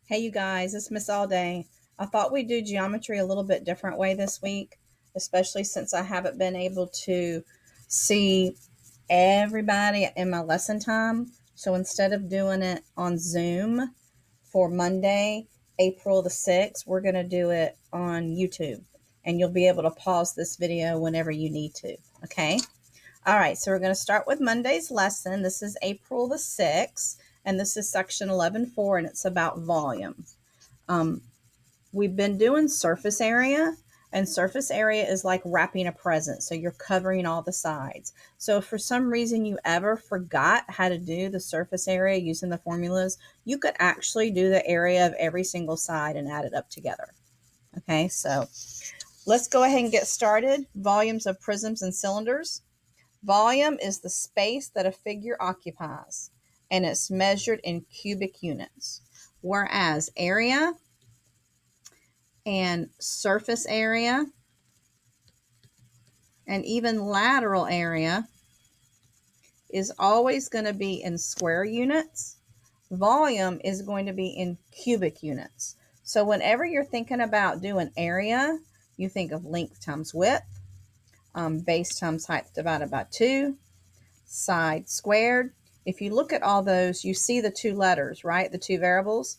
Hey you guys, it's Miss All Day. I thought we'd do geometry a little bit different way this week, especially since I haven't been able to see everybody in my lesson time. So instead of doing it on Zoom for Monday, April the 6th, we're going to do it on YouTube. And you'll be able to pause this video whenever you need to. Okay? All right, so we're going to start with Monday's lesson. This is April the 6th, and this is section 11.4, and it's about volume. Um, we've been doing surface area, and surface area is like wrapping a present. So you're covering all the sides. So if for some reason you ever forgot how to do the surface area using the formulas, you could actually do the area of every single side and add it up together. Okay, so let's go ahead and get started. Volumes of prisms and cylinders. Volume is the space that a figure occupies, and it's measured in cubic units, whereas area and surface area and even lateral area is always going to be in square units. Volume is going to be in cubic units. So whenever you're thinking about doing area, you think of length times width, base times height divided by 2, side squared. If you look at all those, you see the two letters, right? The two variables.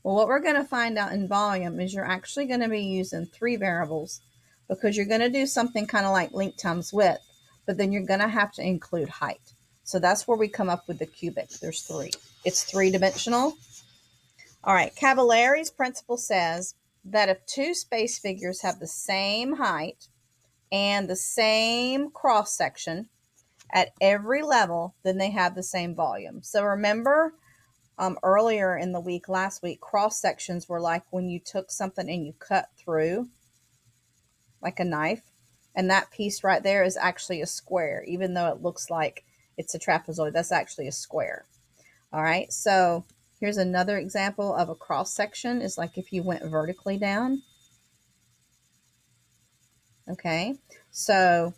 Well, what we're going to find out in volume is you're actually going to be using 3 variables because you're going to do something kind of like length times width, but then you're going to have to include height. So that's where we come up with the cubic. There's 3. It's 3-dimensional. All right, Cavallari's principle says that if 2 space figures have the same height and the same cross section at every level, then they have the same volume. So remember, earlier in the week, last week, cross sections were like when you took something and you cut through like a knife, and that piece right there is actually a square, even though it looks like it's a trapezoid. That's actually a square. All right, so here's another example of a cross section. Is like if you went vertically down. Okay, so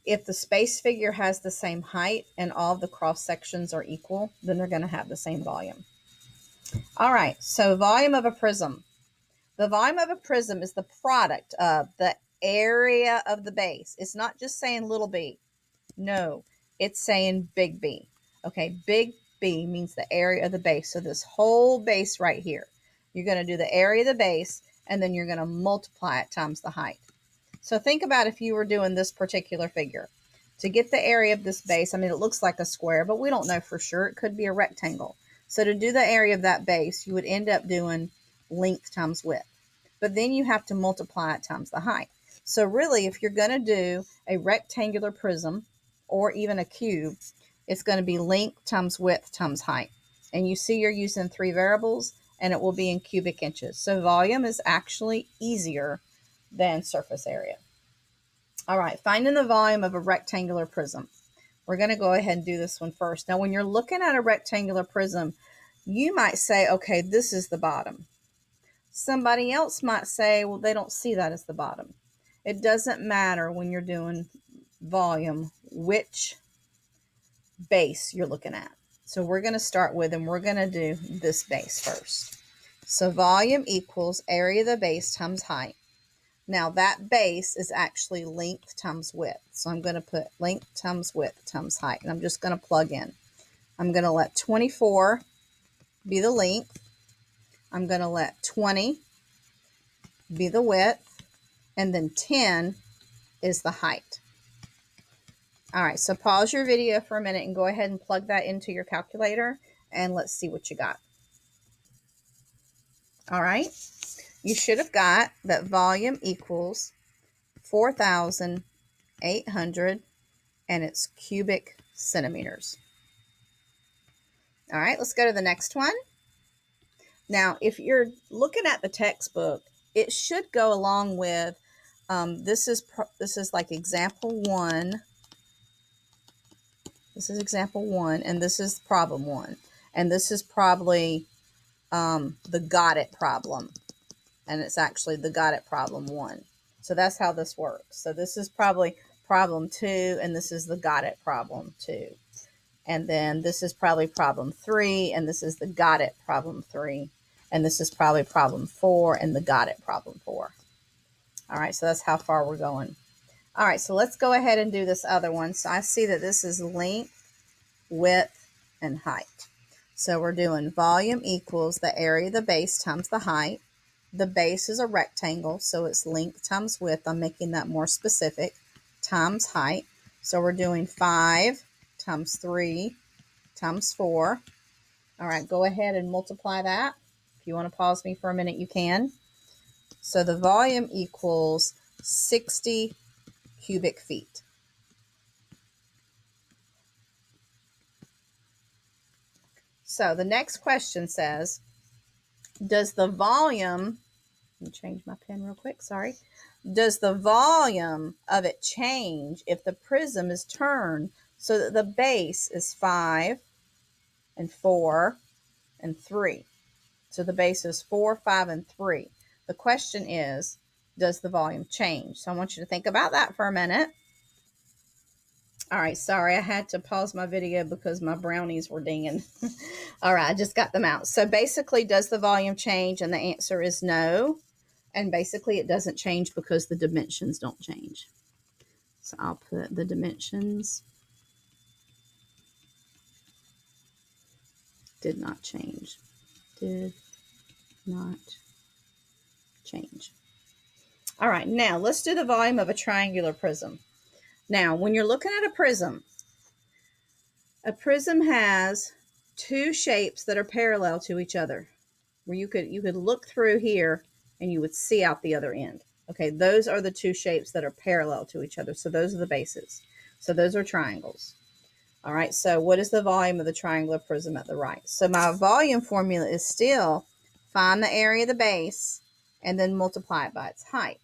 if the space figure has the same height and all the cross sections are equal, then they're going to have the same volume. All right, so volume of a prism. The volume of a prism is the product of the area of the base. It's not just saying little b. No, it's saying big B. Okay, big B means the area of the base. So this whole base right here, you're going to do the area of the base, and then you're going to multiply it times the height. So think about if you were doing this particular figure. To get the area of this base, I mean, it looks like a square, but we don't know for sure. It could be a rectangle. So to do the area of that base, you would end up doing length times width. But then you have to multiply it times the height. So really, if you're going to do a rectangular prism or even a cube, it's going to be length times width times height. And you see you're using 3 variables, and it will be in cubic inches. So volume is actually easier than surface area. All right, finding the volume of a rectangular prism. We're going to go ahead and do this one first. Now, when you're looking at a rectangular prism, you might say, okay, this is the bottom. Somebody else might say, well, they don't see that as the bottom. It doesn't matter when you're doing volume which base you're looking at. So we're going to start with, and we're going to do this base first. So volume equals area of the base times height. Now that base is actually length times width. So I'm going to put length times width times height, and I'm just going to plug in. I'm going to let 24 be the length. I'm going to let 20 be the width, and then 10 is the height. All right, so pause your video for a minute and go ahead and plug that into your calculator, and let's see what you got. All right, you should have got that volume equals 4,800, and it's cubic centimeters. All right, let's go to the next one. Now, if you're looking at the textbook, it should go along with, this is like example 1. This is example 1, and this is problem 1. And this is probably the got it problem. And it's actually the got it problem 1. So that's how this works. So this is probably problem 2, and this is the got it problem 2. And then this is probably problem 3, and this is the got it problem 3. And this is probably problem 4 and the got it problem 4. All right, so that's how far we're going. All right, so let's go ahead and do this other one. So I see that this is length, width, and height. So we're doing volume equals the area of the base times the height. The base is a rectangle, so it's length times width. I'm making that more specific, times height. So we're doing 5 times 3 times 4. All right, go ahead and multiply that. If you want to pause me for a minute, you can. So the volume equals 60 cubic feet. So the next question says, does the volume, let me change my pen real quick, sorry. Does the volume of it change if the prism is turned so that the base is 5 and 4 and 3? So the base is 4, 5, and 3. The question is, does the volume change? So I want you to think about that for a minute. All right, sorry, I had to pause my video because my brownies were dinging. All right, I just got them out. So basically, does the volume change? And the answer is no. And basically, it doesn't change because the dimensions don't change. So I'll put the dimensions did not change. Did not change. All right, now let's do the volume of a triangular prism. Now, when you're looking at a prism has two shapes that are parallel to each other, where you could look through here and you would see out the other end. Okay, those are the two shapes that are parallel to each other. So those are the bases. So those are triangles. All right, so what is the volume of the triangular prism at the right? So my volume formula is still find the area of the base and then multiply it by its height.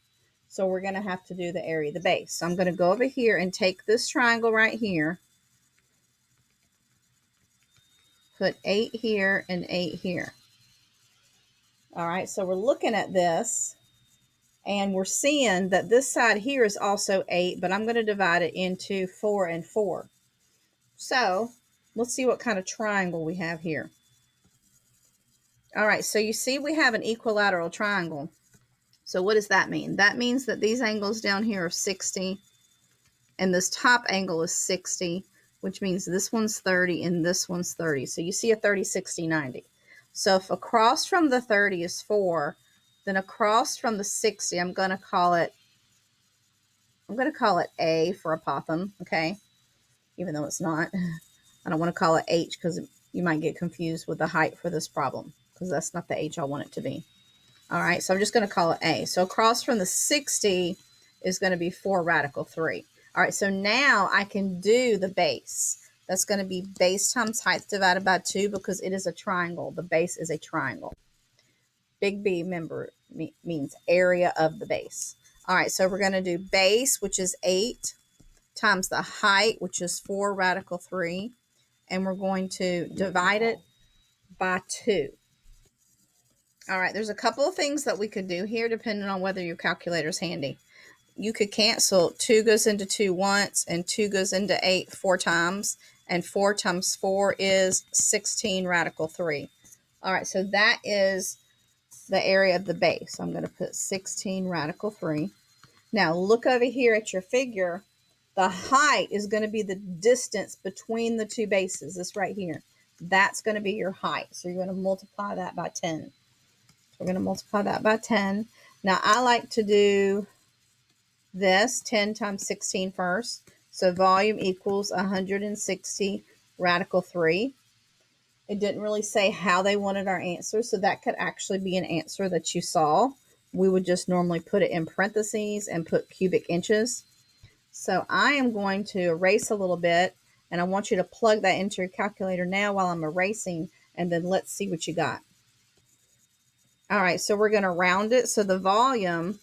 So we're going to have to do the area of the base. So I'm going to go over here and take this triangle right here, put 8 here and 8 here. All right, so we're looking at this and we're seeing that this side here is also 8, but I'm going to divide it into 4 and 4. So let's see what kind of triangle we have here. All right, so you see we have an equilateral triangle. So what does that mean? That means that these angles down here are 60 and this top angle is 60, which means this one's 30 and this one's 30. So you see a 30, 60, 90. So if across from the 30 is 4, then across from the 60, I'm going to call it A for Apotham, okay? Even though it's not. I don't want to call it H because you might get confused with the height for this problem because that's not the H I want it to be. All right, so I'm just going to call it A. So across from the 60 is going to be 4 radical 3. All right, so now I can do the base. That's going to be base times height divided by 2 because it is a triangle. The base is a triangle. Big B, remember, means area of the base. All right, so we're going to do base, which is 8, times the height, which is 4 radical 3. And we're going to divide it by 2. All right, there's a couple of things that we could do here depending on whether your calculator's handy. You could cancel 2 goes into 2 once and 2 goes into 8 4 times, and 4 times 4 is 16 radical 3. All right, so that is the area of the base. So I'm going to put 16 radical 3. Now look over here at your figure. The height is going to be the distance between the two bases, this right here. That's going to be your height. So you're going to multiply that by 10. We're going to multiply that by 10. Now, I like to do this 10 times 16 first. So volume equals 160 radical 3. It didn't really say how they wanted our answer, so that could actually be an answer that you saw. We would just normally put it in parentheses and put cubic inches. So I am going to erase a little bit, and I want you to plug that into your calculator now while I'm erasing, and then let's see what you got. All right, so we're going to round it. So the volume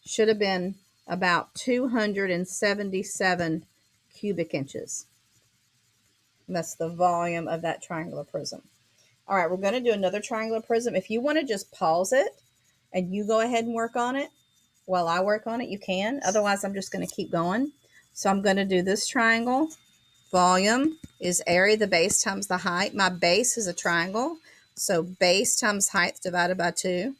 should have been about 277 cubic inches. And that's the volume of that triangular prism. All right, we're going to do another triangular prism. If you want to just pause it and you go ahead and work on it while I work on it, you can. Otherwise, I'm just going to keep going. So I'm going to do this triangle. Volume is area of the base times the height. My base is a triangle, so base times height divided by 2.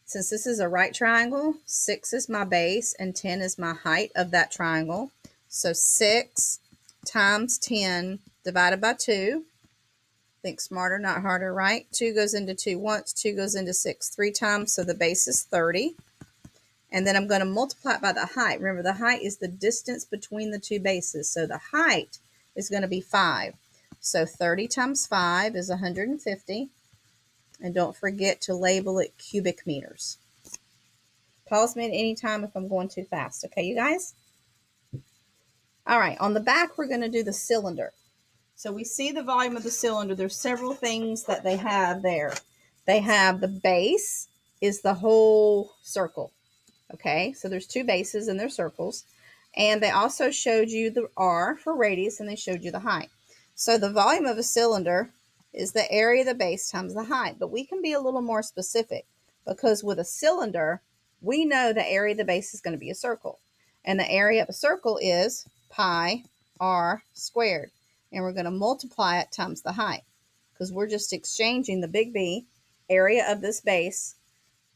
Since this is a right triangle, 6 is my base and 10 is my height of that triangle. So 6 times 10 divided by 2. Think smarter, not harder, right? 2 goes into 2 once, 2 goes into 6 3 times, so the base is 30. And then I'm going to multiply it by the height. Remember, the height is the distance between the two bases. So the height is going to be 5. So 30 times 5 is 150. And don't forget to label it cubic meters. Pause me at any time if I'm going too fast. Okay, you guys? All right, on the back, we're going to do the cylinder. So we see the volume of the cylinder. There's several things that they have there. They have the base is the whole circle. Okay, so there's 2 bases and they're circles. And they also showed you the R for radius and they showed you the height. So the volume of a cylinder is the area of the base times the height. But we can be a little more specific because with a cylinder, we know the area of the base is going to be a circle. And the area of a circle is pi r squared. And we're going to multiply it times the height because we're just exchanging the big B, area of this base,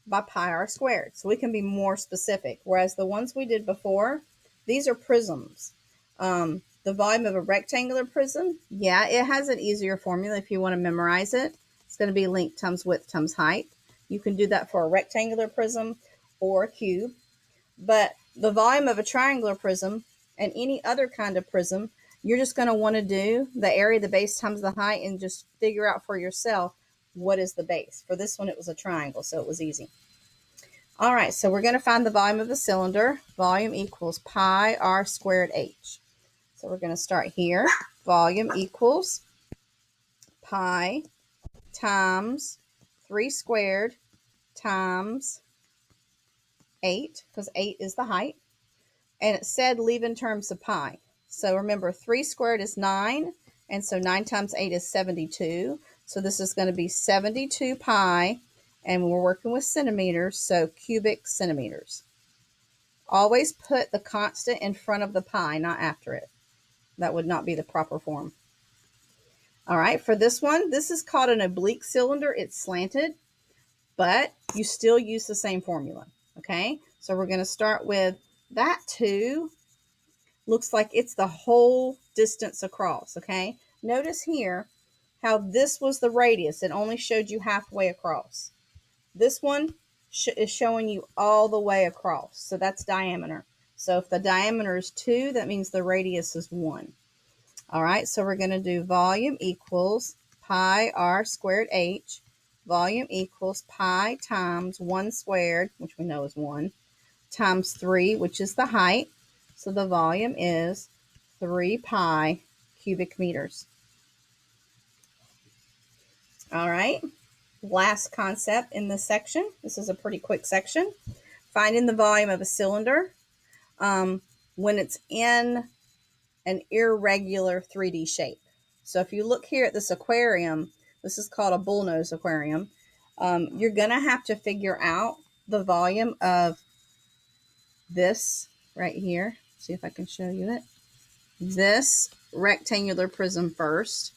by pi r squared. So we can be more specific. Whereas the ones we did before, these are prisms. The volume of a rectangular prism, yeah, it has an easier formula if you want to memorize it. It's going to be length times width times height. You can do that for a rectangular prism or a cube. But the volume of a triangular prism and any other kind of prism, you're just going to want to do the area of the base times the height and just figure out for yourself what is the base. For this one, it was a triangle, so it was easy. All right, so we're going to find the volume of the cylinder. Volume equals pi r squared h. So we're going to start here. Volume equals pi times 3 squared times 8, because 8 is the height. And it said leave in terms of pi. So remember, 3 squared is 9, and so 9 times 8 is 72. So this is going to be 72 pi, and we're working with centimeters, so cubic centimeters. Always put the constant in front of the pi, not after it. That would not be the proper form. All right, for this one, this is called an oblique cylinder. It's slanted, but you still use the same formula, okay? So we're going to start with that 2. Looks like it's the whole distance across, okay? Notice here how this was the radius. It only showed you halfway across. This one is showing you all the way across. So that's diameter. So if the diameter is 2, that means the radius is 1. All right, so we're going to do volume equals pi r squared h. Volume equals pi times 1 squared, which we know is 1, times 3, which is the height. So the volume is 3 pi cubic meters. All right, last concept in this section. This is a pretty quick section. Finding the volume of a cylinder when it's in an irregular 3D shape. So if you look here at this aquarium, this is called a bullnose aquarium. You're going to have to figure out the volume of this right here. See if I can show you it. This rectangular prism first.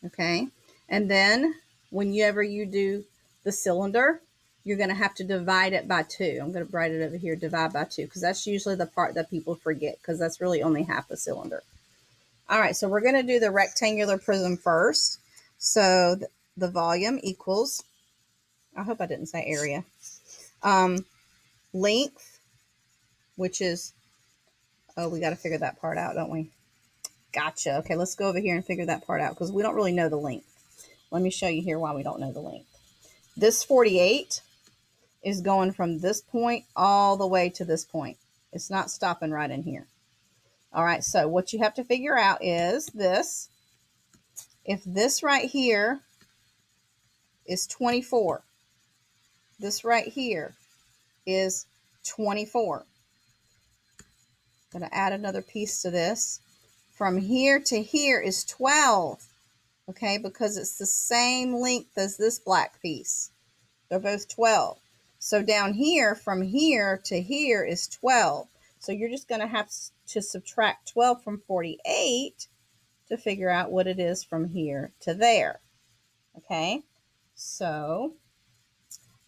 Okay. And then whenever you do the cylinder, you're going to have to divide it by 2. I'm going to write it over here, divide by 2, because that's usually the part that people forget, because that's really only half a cylinder. All right, so we're going to do the rectangular prism first. So the volume equals, I hope I didn't say area, length, which is, oh, we got to figure that part out, don't we? Gotcha. Okay, let's go over here and figure that part out, because we don't really know the length. Let me show you here why we don't know the length. This 48 is going from this point all the way to this point. It's not stopping right in here. All right, so what you have to figure out is this. If this right here is 24, this right here is 24. I'm going to add another piece to this. From here to here is 12, okay, because it's the same length as this black piece. They're both 12. So down here, from here to here is 12. So you're just going to have to subtract 12 from 48 to figure out what it is from here to there. Okay, so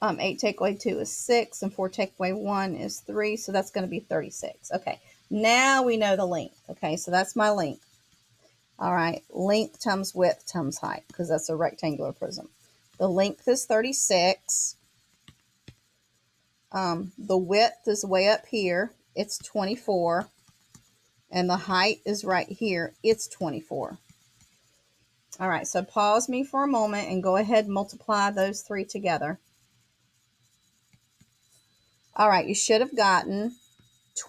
8 take away 2 is 6, and 4 take away 1 is 3, so that's going to be 36. Okay, now we know the length. Okay, so that's my length. All right, length times width times height, because that's a rectangular prism. The length is 36. The width is way up here. It's 24. And the height is right here. It's 24. All right, so pause me for a moment and go ahead and multiply those three together. All right, you should have gotten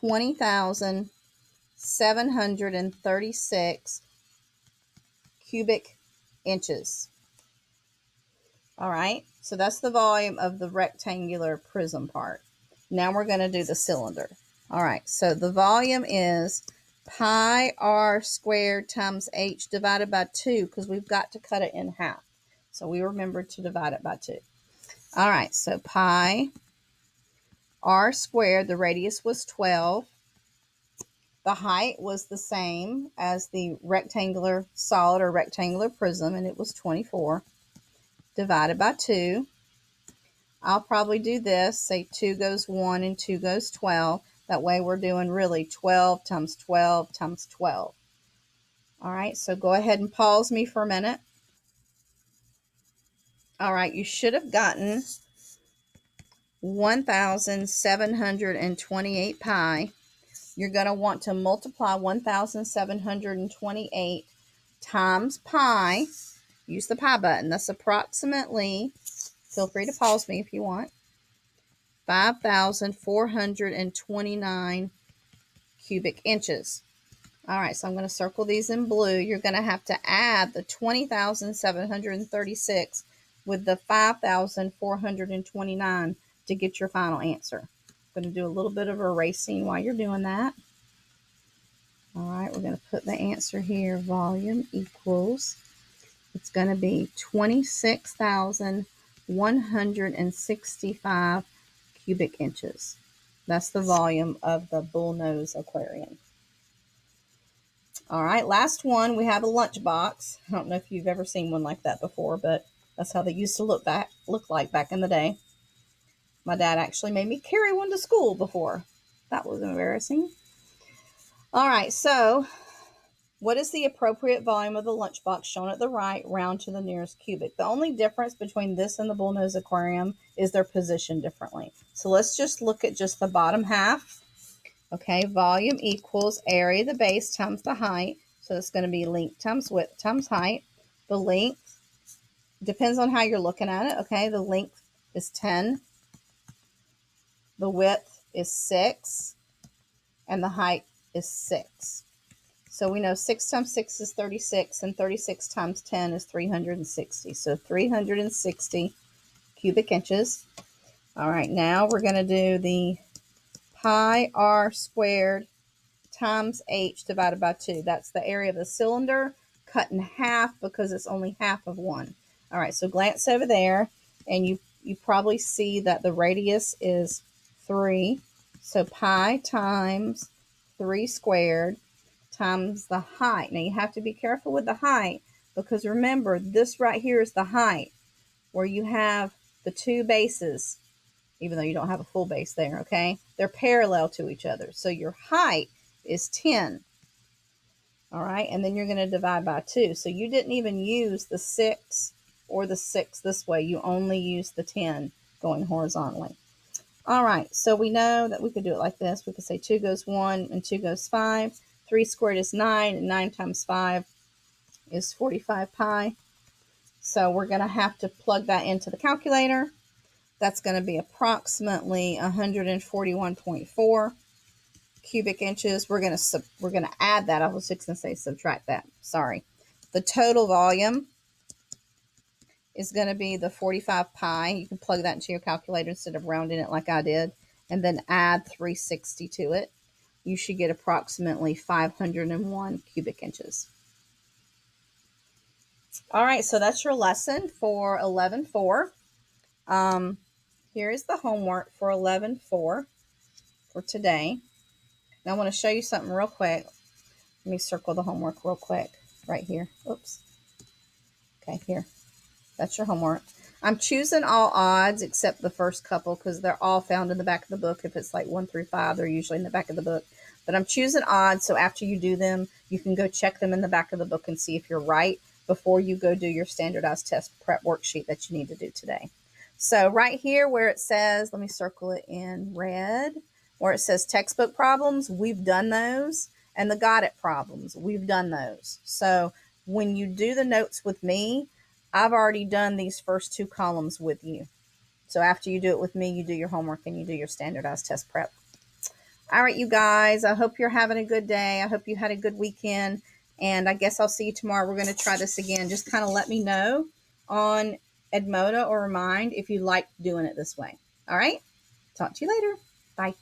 20,736 cubic inches. All right, so that's the volume of the rectangular prism part. Now we're going to do the cylinder. All right, so the volume is pi r squared times h divided by 2, because we've got to cut it in half. So we remember to divide it by 2. All right, so pi r squared, the radius was 12. The height was the same as the rectangular solid or rectangular prism, and it was 24, divided by 2. I'll probably do this, say 2 goes 1 and 2 goes 12. That way we're doing really 12 times 12 times 12. All right, so go ahead and pause me for a minute. All right, you should have gotten 1,728 pi. You're going to want to multiply 1,728 times pi. Use the pi button. That's approximately, feel free to pause me if you want, 5,429 cubic inches. All right, so I'm going to circle these in blue. You're going to have to add the 20,736 with the 5,429 to get your final answer. I'm going to do a little bit of erasing while you're doing that. All right, we're going to put the answer here. Volume equals, it's going to be 26,165 cubic inches. That's the volume of the bullnose aquarium. All right, last one, we have a lunchbox. I don't know if you've ever seen one like that before, but that's how they used to look like back in the day. My dad actually made me carry one to school before. That was embarrassing. All right, so what is the appropriate volume of the lunchbox shown at the right, round to the nearest cubic? The only difference between this and the bullnose aquarium is they're positioned differently. So let's just look at just the bottom half. Okay, volume equals area of the base times the height. So it's going to be length times width times height. The length depends on how you're looking at it. Okay, the length is 10. The width is 6. And the height is 6. So we know 6 times 6 is 36, and 36 times 10 is 360. So 360 cubic inches. All right, now we're going to do the pi r squared times h divided by 2. That's the area of the cylinder cut in half because it's only half of 1. All right, so glance over there, and you probably see that the radius is 3. So pi times 3 squared times the height. Now you have to be careful with the height, because remember, this right here is the height where you have the two bases, even though you don't have a full base there, okay? They're parallel to each other. So your height is 10. All right, and then you're going to divide by 2. So you didn't even use the 6 or the 6 this way. You only used the 10 going horizontally. All right, so we know that we could do it like this. We could say 2 goes 1 and 2 goes 5. 3 squared is 9, and 9 times 5 is 45 pi. So we're going to have to plug that into the calculator. That's going to be approximately 141.4 cubic inches. We're going to add that. I was just going to say subtract that. Sorry. The total volume is going to be the 45 pi. You can plug that into your calculator instead of rounding it like I did, and then add 360 to it. You should get approximately 501 cubic inches. All right, so that's your lesson for 11.4. Here is the homework for 11.4 for today. Now I want to show you something real quick. Let me circle the homework real quick right here. Oops. Okay, here. That's your homework. I'm choosing all odds except the first couple because they're all found in the back of the book. If it's like 1 through 5, they're usually in the back of the book. But I'm choosing odds, so after you do them, you can go check them in the back of the book and see if you're right before you go do your standardized test prep worksheet that you need to do today. So right here where it says, let me circle it in red, where it says textbook problems, we've done those. And the got it problems, we've done those. So when you do the notes with me, I've already done these first 2 columns with you. So after you do it with me, you do your homework and you do your standardized test prep. All right, you guys, I hope you're having a good day. I hope you had a good weekend. And I guess I'll see you tomorrow. We're going to try this again. Just kind of let me know on Edmodo or Remind if you like doing it this way. All right? Talk to you later. Bye.